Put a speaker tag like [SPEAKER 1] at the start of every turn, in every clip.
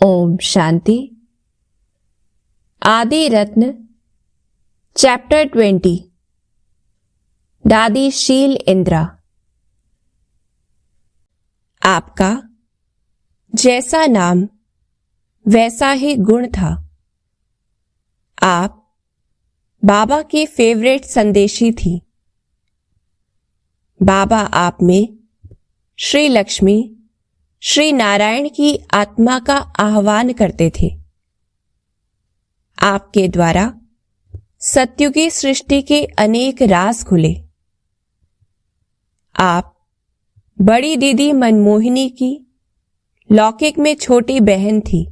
[SPEAKER 1] ओम शांति। आदि रत्न चैप्टर 20। दादी शील इंद्रा। आपका जैसा नाम वैसा ही गुण था। आप बाबा की फेवरेट संदेशी थी। बाबा आप में श्री लक्ष्मी श्री नारायण की आत्मा का आह्वान करते थे। आपके द्वारा सत्युगी सृष्टि के अनेक राज खुले। आप बड़ी दीदी मनमोहिनी की लौकिक में छोटी बहन थी।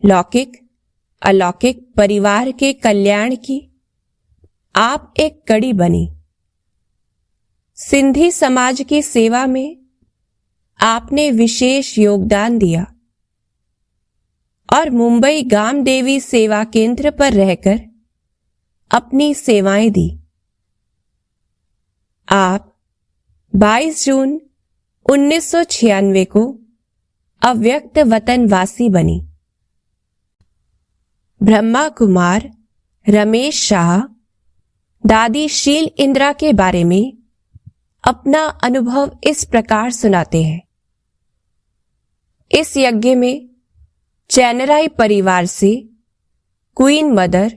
[SPEAKER 1] लौकिक अलौकिक परिवार के कल्याण की आप एक कड़ी बनी। सिंधी समाज की सेवा में आपने विशेष योगदान दिया और मुंबई गाम देवी सेवा केंद्र पर रहकर अपनी सेवाएं दी। आप 22 जून 1996 को अव्यक्त वतनवासी बनी। ब्रह्मा कुमार रमेश शाह दादी शील इंद्रा के बारे में अपना अनुभव इस प्रकार सुनाते हैं। इस यज्ञ में चैनराई परिवार से क्वीन मदर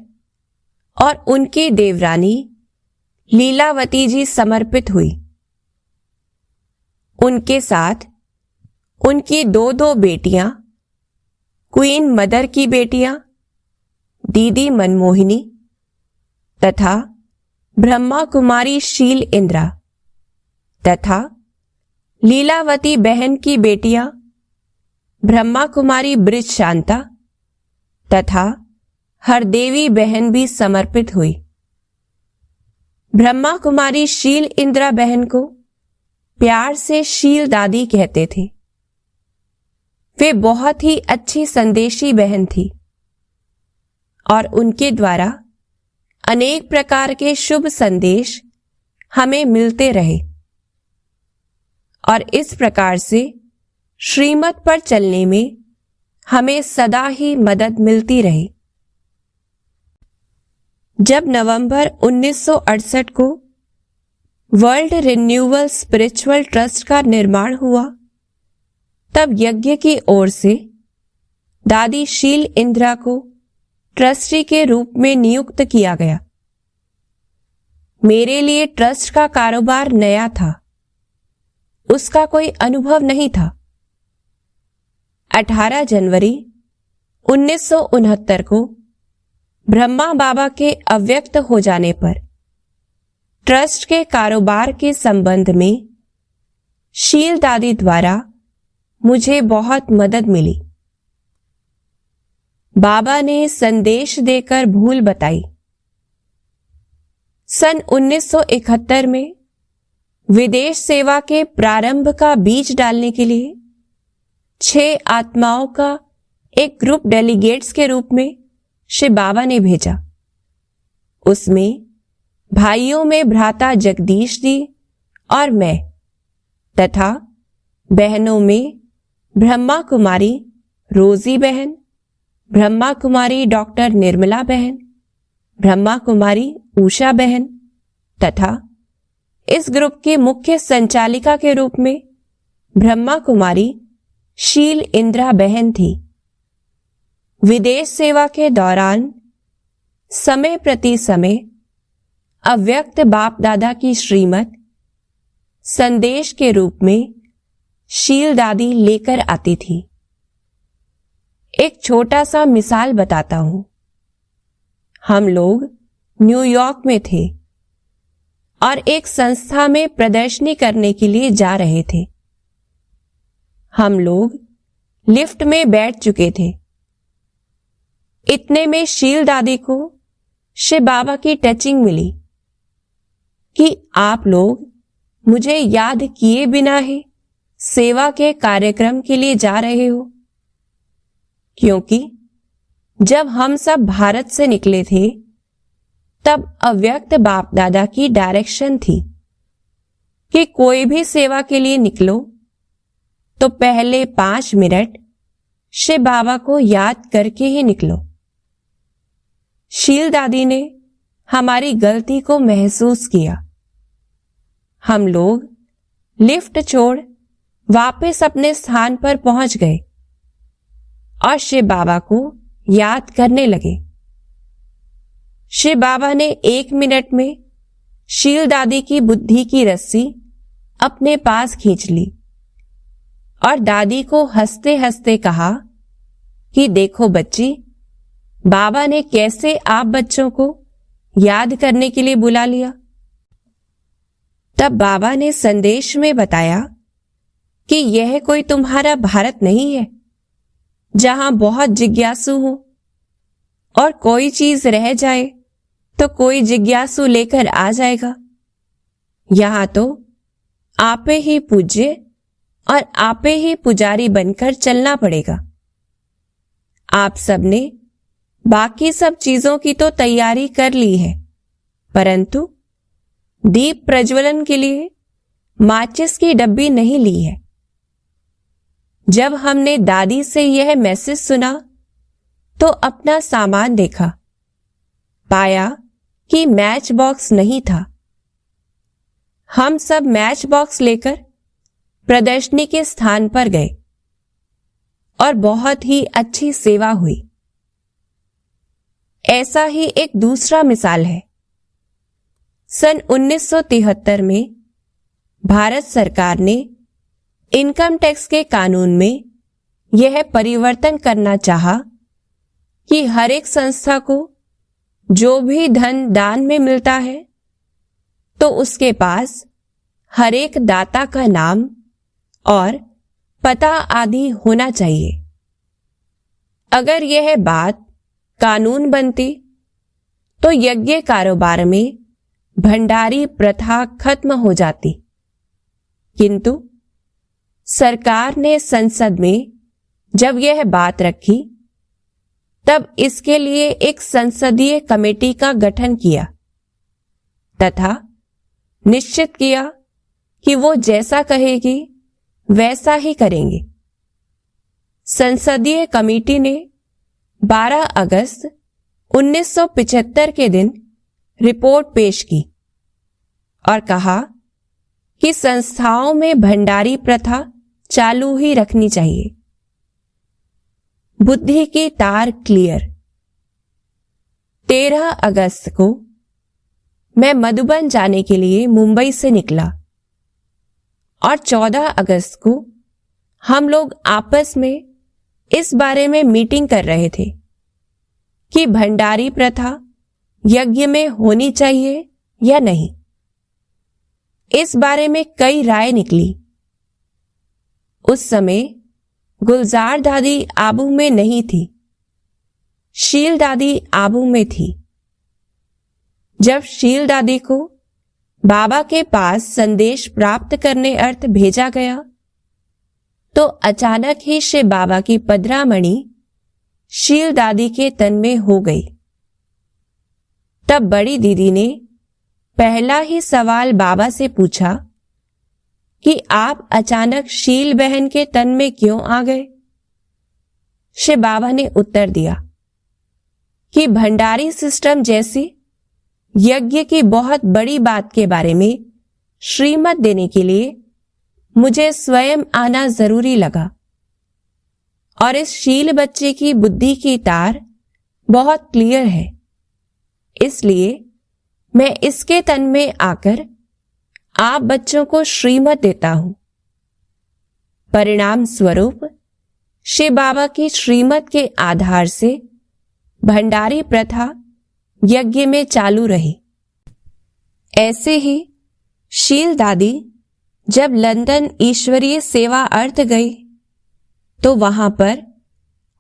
[SPEAKER 1] और उनकी देवरानी लीलावती जी समर्पित हुई। उनके साथ उनकी दो बेटियां, क्वीन मदर की बेटियां दीदी मनमोहिनी तथा ब्रह्मा कुमारी शील इंद्रा तथा लीलावती बहन की बेटियां ब्रह्मा कुमारी ब्रिज शांता तथा हरदेवी बहन भी समर्पित हुई। ब्रह्मा कुमारी शील इंद्रा बहन को प्यार से शील दादी कहते थे। वे बहुत ही अच्छी संदेशी बहन थी और उनके द्वारा अनेक प्रकार के शुभ संदेश हमें मिलते रहे और इस प्रकार से श्रीमत पर चलने में हमें सदा ही मदद मिलती रही। जब नवंबर 1968 को वर्ल्ड रिन्यूअल स्पिरिचुअल ट्रस्ट का निर्माण हुआ, तब यज्ञ की ओर से दादी शील इंद्रा को ट्रस्टी के रूप में नियुक्त किया गया। मेरे लिए ट्रस्ट का कारोबार नया था, उसका कोई अनुभव नहीं था। 18 जनवरी 1969 को ब्रह्मा बाबा के अव्यक्त हो जाने पर ट्रस्ट के कारोबार के संबंध में शील दादी द्वारा मुझे बहुत मदद मिली। बाबा ने संदेश देकर भूल बताई। सन 1971 में विदेश सेवा के प्रारंभ का बीज डालने के लिए 6 आत्माओं का एक ग्रुप डेलीगेट्स के रूप में श्री बाबा ने भेजा। उसमें भाइयों में भ्राता जगदीश जी और मैं तथा बहनों में ब्रह्मा कुमारी रोजी बहन, ब्रह्मा कुमारी डॉक्टर निर्मला बहन, ब्रह्मा कुमारी उषा बहन तथा इस ग्रुप की मुख्य संचालिका के रूप में ब्रह्मा कुमारी शील इंद्रा बहन थी। विदेश सेवा के दौरान समय प्रति समय अव्यक्त बाप दादा की श्रीमत संदेश के रूप में शील दादी लेकर आती थी। एक छोटा सा मिसाल बताता हूं। हम लोग न्यूयॉर्क में थे और एक संस्था में प्रदर्शनी करने के लिए जा रहे थे। हम लोग लिफ्ट में बैठ चुके थे। इतने में शील दादी को श्री बाबा की टचिंग मिली कि आप लोग मुझे याद किए बिना ही सेवा के कार्यक्रम के लिए जा रहे हो, क्योंकि जब हम सब भारत से निकले थे तब अव्यक्त बाप दादा की डायरेक्शन थी कि कोई भी सेवा के लिए निकलो तो पहले 5 मिनट शिव बाबा को याद करके ही निकलो। शील दादी ने हमारी गलती को महसूस किया। हम लोग लिफ्ट छोड़ वापस अपने स्थान पर पहुंच गए और शिव बाबा को याद करने लगे। शिव बाबा ने 1 मिनट में शील दादी की बुद्धि की रस्सी अपने पास खींच ली और दादी को हंसते हंसते कहा कि देखो बच्ची, बाबा ने कैसे आप बच्चों को याद करने के लिए बुला लिया। तब बाबा ने संदेश में बताया कि यह कोई तुम्हारा भारत नहीं है जहां बहुत जिज्ञासु हो और कोई चीज रह जाए तो कोई जिज्ञासु लेकर आ जाएगा। यहां तो आपे ही पूज्य और आपे ही पुजारी बनकर चलना पड़ेगा। आप सबने बाकी सब चीजों की तो तैयारी कर ली है, परंतु दीप प्रज्वलन के लिए माचिस की डब्बी नहीं ली है। जब हमने दादी से यह मैसेज सुना तो अपना सामान देखा, पाया कि मैच बॉक्स नहीं था। हम सब मैच बॉक्स लेकर प्रदर्शनी के स्थान पर गए और बहुत ही अच्छी सेवा हुई। ऐसा ही एक दूसरा मिसाल है। सन 1973 में भारत सरकार ने इनकम टैक्स के कानून में यह परिवर्तन करना चाहा कि हर एक संस्था को जो भी धन दान में मिलता है तो उसके पास हर एक दाता का नाम और पता आदि होना चाहिए। अगर यह बात कानून बनती तो यज्ञ कारोबार में भंडारी प्रथा खत्म हो जाती, किंतु सरकार ने संसद में जब यह बात रखी तब इसके लिए एक संसदीय कमेटी का गठन किया तथा निश्चित किया कि वो जैसा कहेगी वैसा ही करेंगे। संसदीय कमेटी ने 12 अगस्त 1975 के दिन रिपोर्ट पेश की और कहा कि संस्थाओं में भंडारी प्रथा चालू ही रखनी चाहिए। बुद्धि की तार क्लियर। 13 अगस्त को मैं मधुबन जाने के लिए मुंबई से निकला और 14 अगस्त को हम लोग आपस में इस बारे में मीटिंग कर रहे थे कि भंडारी प्रथा यज्ञ में होनी चाहिए या नहीं। इस बारे में कई राय निकली। उस समय गुलजार दादी आबू में नहीं थी, शील दादी आबू में थी। जब शील दादी को बाबा के पास संदेश प्राप्त करने अर्थ भेजा गया तो अचानक ही शिव बाबा की पदरामणि शील दादी के तन में हो गई। तब बड़ी दीदी ने पहला ही सवाल बाबा से पूछा कि आप अचानक शील बहन के तन में क्यों आ गए। शिव बाबा ने उत्तर दिया कि भंडारी सिस्टम जैसी यज्ञ की बहुत बड़ी बात के बारे में श्रीमत देने के लिए मुझे स्वयं आना जरूरी लगा और इस शील बच्चे की बुद्धि की तार बहुत क्लियर है, इसलिए मैं इसके तन में आकर आप बच्चों को श्रीमत देता हूं। परिणाम स्वरूप शिव बाबा की श्रीमत के आधार से भंडारी प्रथा यज्ञ में चालू रही। ऐसे ही शील दादी जब लंदन ईश्वरीय सेवा अर्थ गई तो वहां पर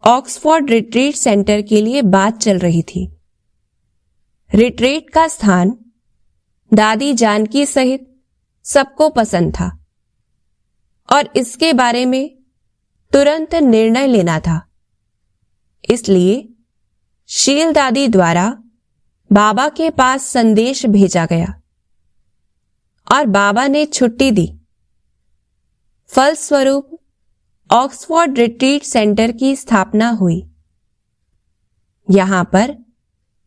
[SPEAKER 1] ऑक्सफोर्ड रिट्रीट सेंटर के लिए बात चल रही थी। रिट्रीट का स्थान दादी जानकी सहित सबको पसंद था और इसके बारे में तुरंत निर्णय लेना था। इसलिए शील दादी द्वारा बाबा के पास संदेश भेजा गया और बाबा ने छुट्टी दी। फलस्वरूप ऑक्सफोर्ड रिट्रीट सेंटर की स्थापना हुई। यहां पर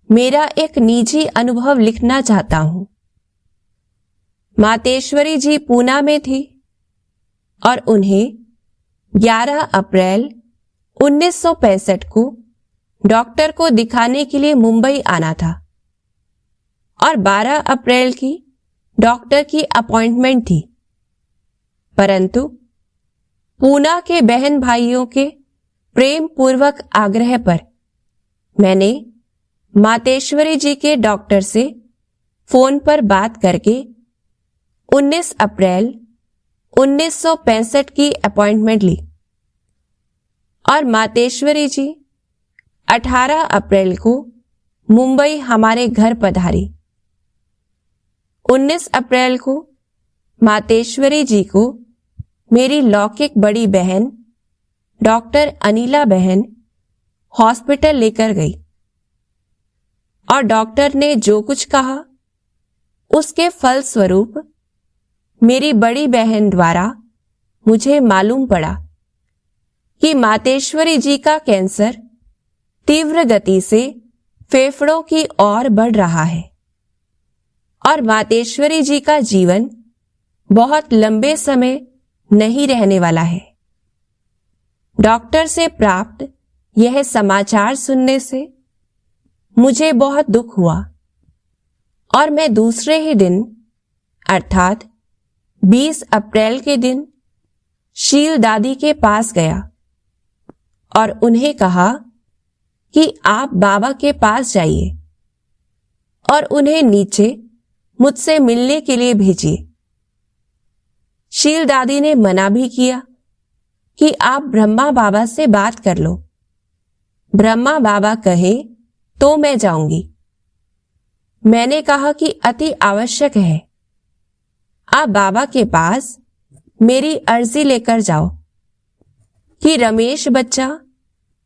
[SPEAKER 1] मेरा एक निजी अनुभव लिखना चाहता हूं। मातेश्वरी जी पूना में थी और उन्हें 11 अप्रैल 1965 को डॉक्टर को दिखाने के लिए मुंबई आना था और 12 अप्रैल की डॉक्टर की अपॉइंटमेंट थी, परंतु पूना के बहन भाइयों के प्रेम पूर्वक आग्रह पर मैंने मातेश्वरी जी के डॉक्टर से फोन पर बात करके 19 अप्रैल 1965 की अपॉइंटमेंट ली और मातेश्वरी जी 18 अप्रैल को मुंबई हमारे घर पधारी। 19 अप्रैल को मातेश्वरी जी को मेरी लौकिक बड़ी बहन डॉक्टर अनिला बहन हॉस्पिटल लेकर गई और डॉक्टर ने जो कुछ कहा उसके फलस्वरूप मेरी बड़ी बहन द्वारा मुझे मालूम पड़ा कि मातेश्वरी जी का कैंसर तीव्र गति से फेफड़ों की ओर बढ़ रहा है और मातेश्वरी जी का जीवन बहुत लंबे समय नहीं रहने वाला है। डॉक्टर से प्राप्त यह समाचार सुनने से मुझे बहुत दुख हुआ और मैं दूसरे ही दिन अर्थात 20 अप्रैल के दिन शील दादी के पास गया और उन्हें कहा कि आप बाबा के पास जाइए और उन्हें नीचे मुझसे मिलने के लिए भेजिए। शील दादी ने मना भी किया कि आप ब्रह्मा बाबा से बात कर लो, ब्रह्मा बाबा कहे तो मैं जाऊंगी। मैंने कहा कि अति आवश्यक है, आप बाबा के पास मेरी अर्जी लेकर जाओ कि रमेश बच्चा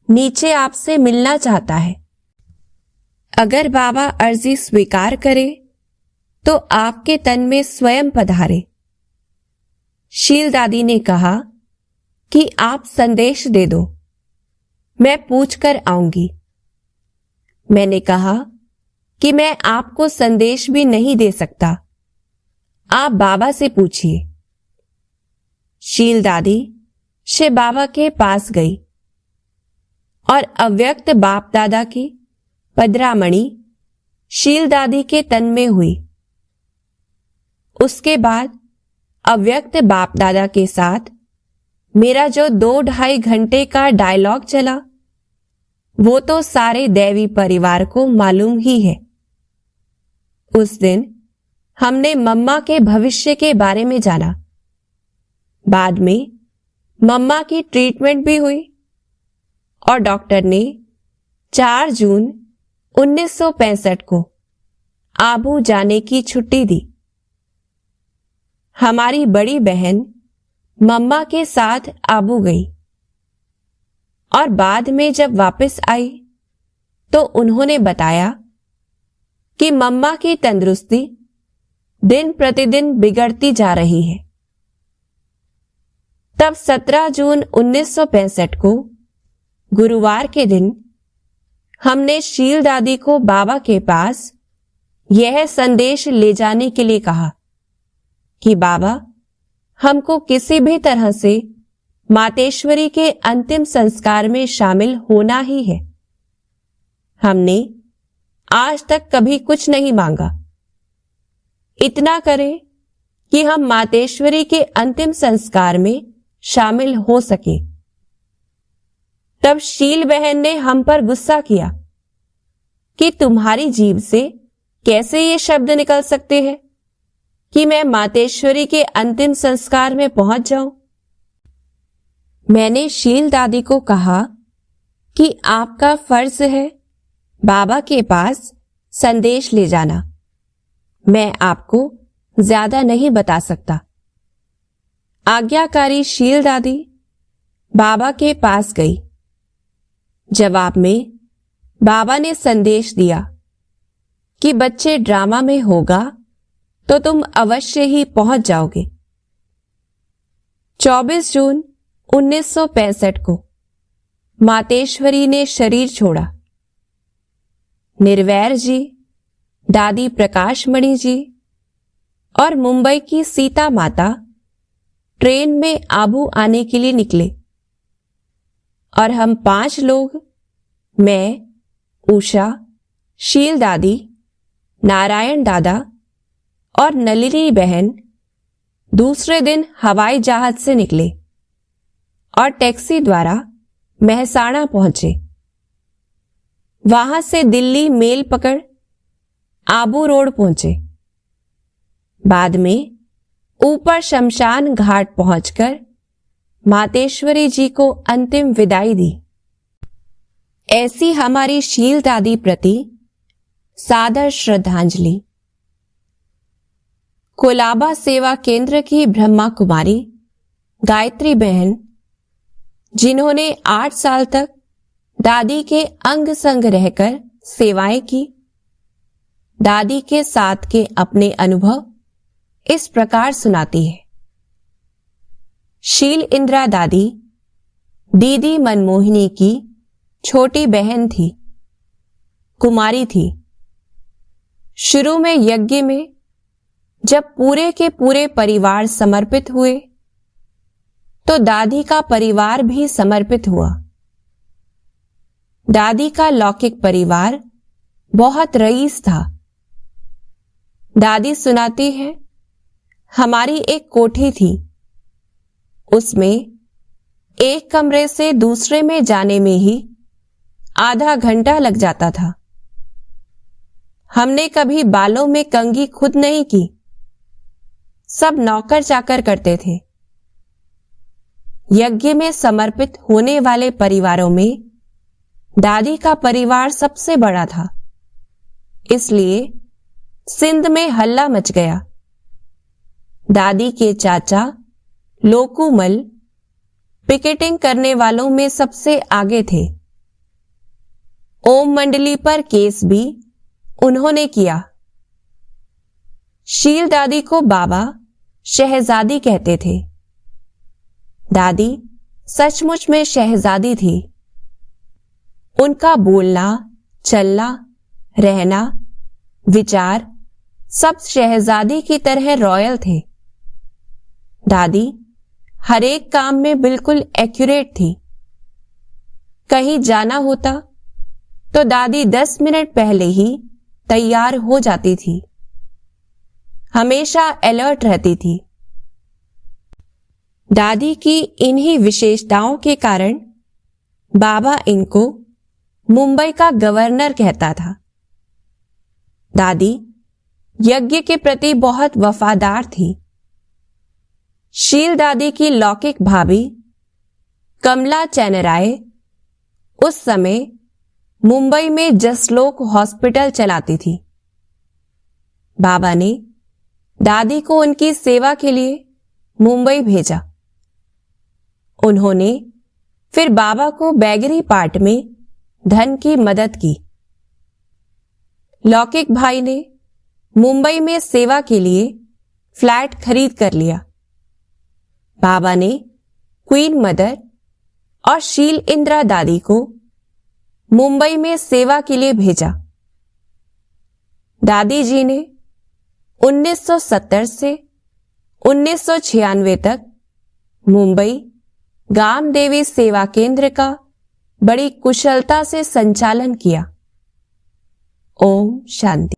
[SPEAKER 1] नीचे आपसे मिलना चाहता है। अगर बाबा अर्जी स्वीकार करे तो आपके तन में स्वयं पधारे। शील दादी ने कहा कि आप संदेश दे दो, मैं पूछकर आऊंगी। मैंने कहा कि मैं आपको संदेश भी नहीं दे सकता, आप बाबा से पूछिए। शील दादी शिव बाबा के पास गई और अव्यक्त बाप दादा की पदरामणि शील दादी के तन में हुई। उसके बाद अव्यक्त बाप दादा के साथ मेरा जो 2-2.5 घंटे का डायलॉग चला वो तो सारे दैवी परिवार को मालूम ही है। उस दिन हमने मम्मा के भविष्य के बारे में जाना। बाद में मम्मा की ट्रीटमेंट भी हुई और डॉक्टर ने 4 जून 1965 को आबू जाने की छुट्टी दी। हमारी बड़ी बहन मम्मा के साथ आबू गई और बाद में जब वापस आई तो उन्होंने बताया कि मम्मा की तंदुरुस्ती दिन प्रतिदिन बिगड़ती जा रही है। तब 17 जून 1965 को गुरुवार के दिन हमने शील दादी को बाबा के पास यह संदेश ले जाने के लिए कहा कि बाबा हमको किसी भी तरह से मातेश्वरी के अंतिम संस्कार में शामिल होना ही है। हमने आज तक कभी कुछ नहीं मांगा, इतना करें कि हम मातेश्वरी के अंतिम संस्कार में शामिल हो सके। तब शील बहन ने हम पर गुस्सा किया कि तुम्हारी जीभ से कैसे ये शब्द निकल सकते हैं कि मैं मातेश्वरी के अंतिम संस्कार में पहुंच जाऊं। मैंने शील दादी को कहा कि आपका फर्ज है बाबा के पास संदेश ले जाना, मैं आपको ज्यादा नहीं बता सकता। आज्ञाकारी शील दादी बाबा के पास गई। जवाब में बाबा ने संदेश दिया कि बच्चे ड्रामा में होगा तो तुम अवश्य ही पहुंच जाओगे। 24 जून 1965 को मातेश्वरी ने शरीर छोड़ा। निर्वैर जी, दादी प्रकाशमणि जी और मुंबई की सीता माता ट्रेन में आबू आने के लिए निकले और हम 5 लोग, मैं, उषा, शील दादी, नारायण दादा और नलिनी बहन दूसरे दिन हवाई जहाज से निकले और टैक्सी द्वारा मेहसाणा पहुंचे। वहां से दिल्ली मेल पकड़ आबू रोड पहुंचे। बाद में ऊपर शमशान घाट पहुंचकर मातेश्वरी जी को अंतिम विदाई दी। ऐसी हमारी शील दादी प्रति सादर श्रद्धांजलि। कोलाबा सेवा केंद्र की ब्रह्मा कुमारी गायत्री बहन, जिन्होंने 8 साल तक दादी के अंग संग रहकर सेवाएं की, दादी के साथ के अपने अनुभव इस प्रकार सुनाती है। शील इंद्रा दादी दीदी मनमोहिनी की छोटी बहन थी, कुमारी थी। शुरू में यज्ञ में जब पूरे के पूरे परिवार समर्पित हुए तो दादी का परिवार भी समर्पित हुआ। दादी का लौकिक परिवार बहुत रईस था। दादी सुनाती है, हमारी एक कोठी थी, उसमें एक कमरे से दूसरे में जाने में ही आधा घंटा लग जाता था। हमने कभी बालों में कंघी खुद नहीं की, सब नौकर चाकर करते थे। यज्ञ में समर्पित होने वाले परिवारों में दादी का परिवार सबसे बड़ा था, इसलिए सिंध में हल्ला मच गया। दादी के चाचा लोकूमल पिकेटिंग करने वालों में सबसे आगे थे। ओम मंडली पर केस भी उन्होंने किया। शील दादी को बाबा शहजादी कहते थे। दादी सचमुच में शहजादी थी। उनका बोलना, चलना, रहना, विचार सब शहजादी की तरह रॉयल थे। दादी हर एक काम में बिल्कुल एक्यूरेट थी। कहीं जाना होता तो दादी 10 मिनट पहले ही तैयार हो जाती थी, हमेशा अलर्ट रहती थी। दादी की इन्हीं विशेषताओं के कारण बाबा इनको मुंबई का गवर्नर कहता था। दादी यज्ञ के प्रति बहुत वफादार थी। शील दादी की लौकिक भाभी कमला चैनराय उस समय मुंबई में जसलोक हॉस्पिटल चलाती थी। बाबा ने दादी को उनकी सेवा के लिए मुंबई भेजा। उन्होंने फिर बाबा को बैगरी पार्ट में धन की मदद की। लौकिक भाई ने मुंबई में सेवा के लिए फ्लैट खरीद कर लिया। बाबा ने क्वीन मदर और शील इंदिरा दादी को मुंबई में सेवा के लिए भेजा। दादी जी ने 1970 से 1996 तक मुंबई गामदेवी सेवा केंद्र का बड़ी कुशलता से संचालन किया। ओम शांति।